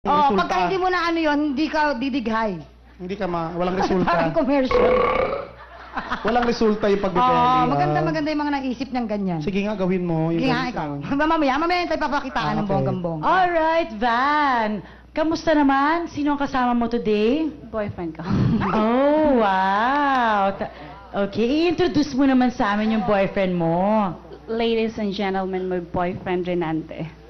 Oh, resulta. pagka hindi mo na ano yon, hindi ka didighay. Hindi ka walang resulta. Parang commercial. Walang resulta yung pagbibili. Oo, maganda yung mga naisip niyang ganyan. Sige nga, gawin mo. Sige nga, ikaw. Mamaya tayo papakitaan ng Okay. bonggang-bong. Alright, Van. Kamusta naman? Sino ang kasama mo today? Boyfriend ko. Oh, wow. Okay, i-introduce mo naman sa amin yung boyfriend mo. Ladies and gentlemen, my boyfriend Renante.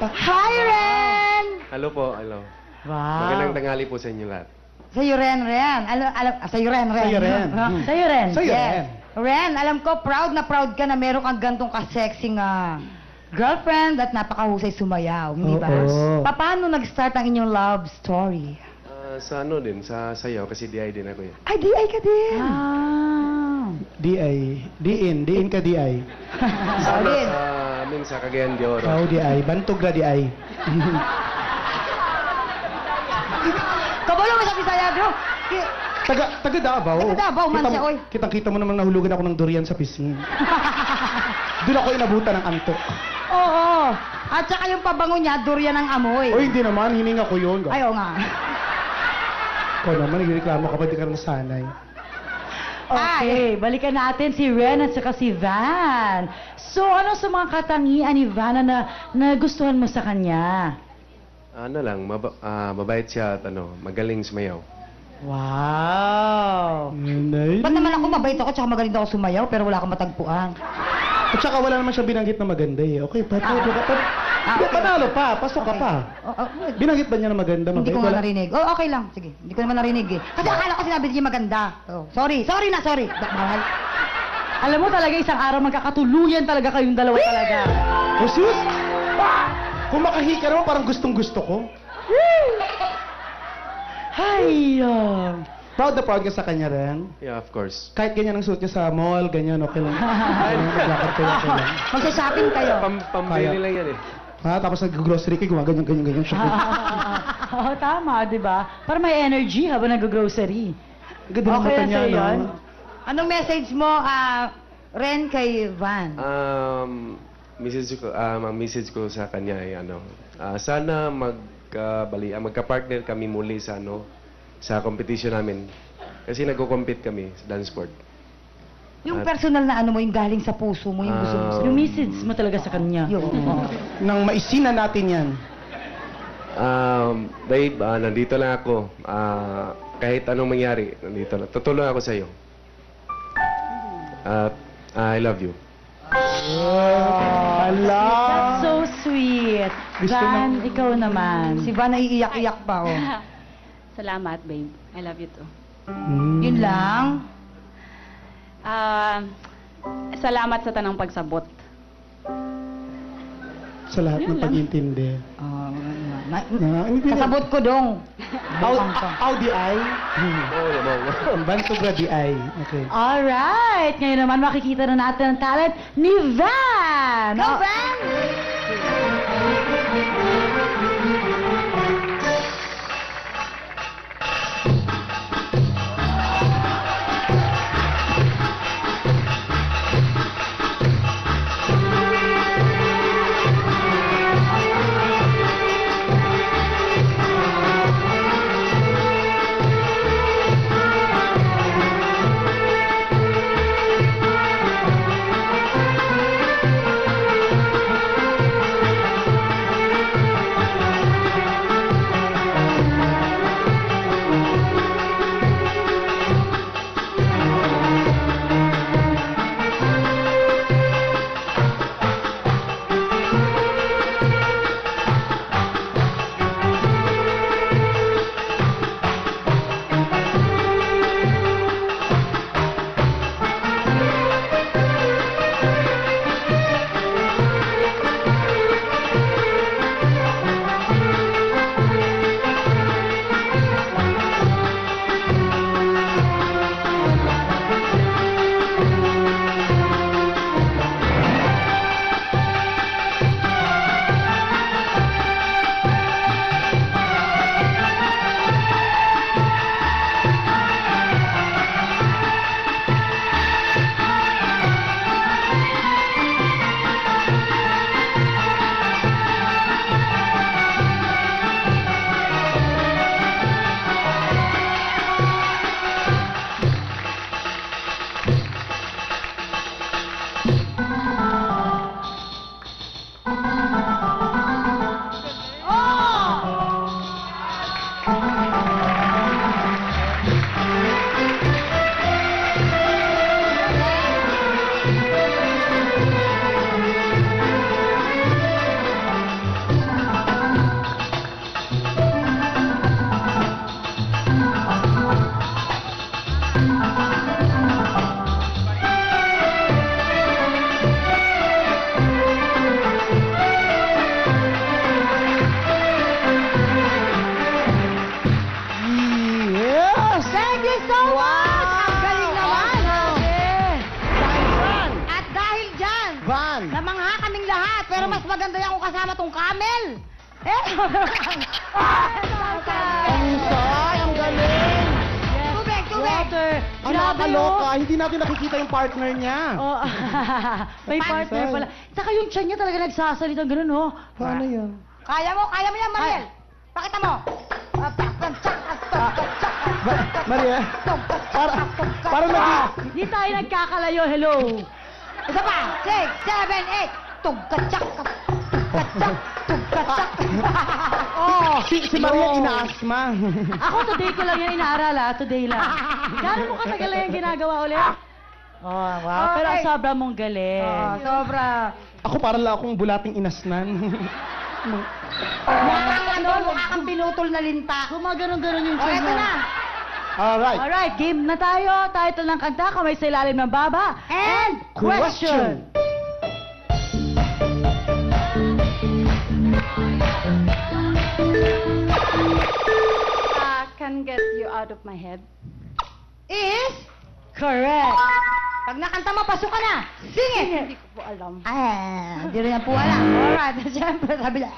Hi, Ren! Hello po, hello. Wow. Magandang tanghali po sa inyo lahat. Sa'yo, Ren. Sa'yo, Ren. Sa'yo, Ren. Sa'yo rin. Sa'yo, Yes. Ren, alam ko, proud na proud ka na meron kang gantong ka-sexy nga girlfriend at napakahusay sumayaw, hindi ba? Oo. Paano nag-start ang inyong love story? Sa ano din, sa sayaw, kasi DI din ako eh. Ay, di-ay ka din. Ah. DI. Diin ka DI. Sa ano, Solid. sa amin sa Cagayan de Oro. Kao DI. Bantog na DI. Kabalo mo sa Bisaya, bro. Taga Davao. Taga Davao man siya, oy. Kitang-kita mo naman nahulugan ako ng durian sa pisngi. Doon ako inabutan ng antok. Oo. At saka yung pabango niya, durian ang amoy. Oy, hindi naman. Hininga ko yun. Ay, oo nga. Ikaw naman, nagreklamo ka pa, di ka nasanay. Okay, balikan natin si Ren at saka si Van. So, ano sa mga katangian ni Van na nagustuhan mo sa kanya? Ano lang, mabait siya at ano, magaling sumayaw. Wow. Ba't naman ako mabait ako, tsaka magaling ako sumayaw, pero wala akong matagpuan. At saka wala naman siya binanggit na maganda eh. Okay, panalo ka pa. Panalo pa, pasok ka pa. Binanggit ba niya na maganda? Hindi ko Wala. nga narinig. Oh, okay lang. Sige. Hindi ko naman narinig eh. Kasi akala ko sinabi niya maganda. Oh, sorry. Sorry. Bawal. Alam mo talaga isang araw magkakatuluyan talaga kayong dalawa talaga. Jesus! Kung makahika naman, parang gustong-gusto ko. Hay! Proud na proud ka sa kanya rin. Yeah, of course. Kahit ganyan ang suot niya sa mall, ganyan, okay lang. Maglakad kayo, okay lang. Magsa-shopping kayo. Pambili lang yan eh. Ha, tapos nag-grocery kayo, ganyan, shopping. Oo, tama, di ba? Para may energy habang nag-grocery. Ganda ng mata Okay na niya, sa'yo no? yun? Anong message mo, Ren, kay Van? Message ko sa kanya ay ano, sana magka-partner kami muli sa ano, sa competition namin. Kasi nagko-compete kami sa dance sport. Yung personal na ano mo, yung galing sa puso mo, yung gusto mo. Yung message mo talaga sa kanya. Yun. Nang maisina natin yan. Babe, nandito lang ako. Kahit anong mangyari, nandito lang. Tutulong ako sa iyo. I love you. Ala! That's so sweet. Gusto Van, mo- ikaw naman. Si Van naiiyak-iyak pa, oh. Salamat, babe. I love you too. Yun lang. Salamat sa tanang pagsabot. Sa lahat ng pag-intindi. Kasabot ko dong. How di ay? Oo naman. Bantog na di ay. Okay. Alright! Ngayon naman makikita na natin ang talent ni Van! Go, Van! mas maganda yan kung kasama tong camel. Eh? Husay, ang galing. Tubig, tubig. Water. Ang Grabe, nakakaloka. oh. Hindi natin nakikita yung partner niya. Oh, may partner pala. Saka yung tiyan niya talaga nagsasalitang ganun, oh. Paano yan? Kaya mo yan, Mariel. Pakita mo. Maria, para naging... Hindi tayo nagkakalayo, hello. Isa pa. 6, 7, 8. Tugkatsak. Tugkatsak. Tugkatsak. Oh. Si Maria inaasma. Ako today ko lang yan inaaral, today lang. Gano'n mo katagal na yung ginagawa ulit? Oh, wow. Pero Okay. sobra mong galing. Sobra. Ako parang lang akong bulating inasnan. Mukha kang pinutol na linta. Gumaganon-ganon yung O, tiyan eto mo. na. Alright. Alright, game na tayo. Title ng kanta, kamay sa ilalim ng baba. And Question. Can get you out of my head. is... Correct. Pag nakanta mo, pasok ka na. Sing it. Hindi ko po alam. Hindi rin po alam. Alright, siyempre, sabi na.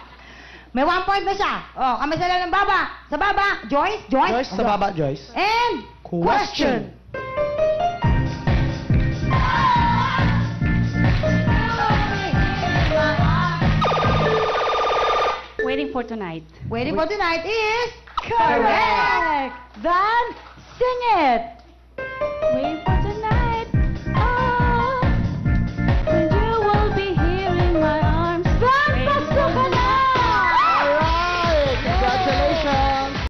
May 1 point na siya. Oh, kami sila ng baba. Sa baba, Joyce. Joyce, sa baba, Joyce. And Question. Waiting for tonight. Waiting for tonight is... Correct. Then, sing it.